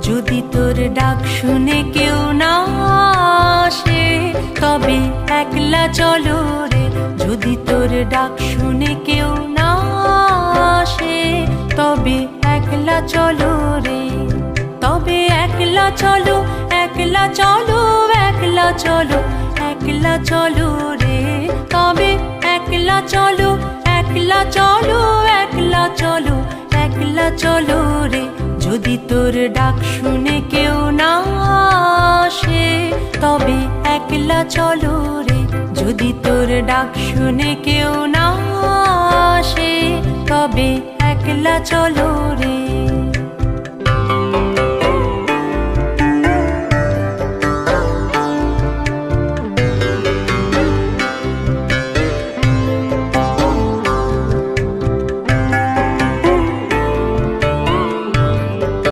যদি তোর ডাক শুনে কেউ না আসে তবে একলা চলো রে। যদি তোর ডাক শুনে কেউ না আসে তবে একলা চলো রে। তবে একলা চলো, একলা চলো, একলা চলো, একলা চলো রে। তবে একলা চলো, একলা চলো, একলা চলো, একলা চলো রে। যদি তোর ডাক শুনে কেউ না আসে তবে একলা চলো রে। যদি তোর ডাক শুনে কেউ না আসে তবে একলা চলো রে।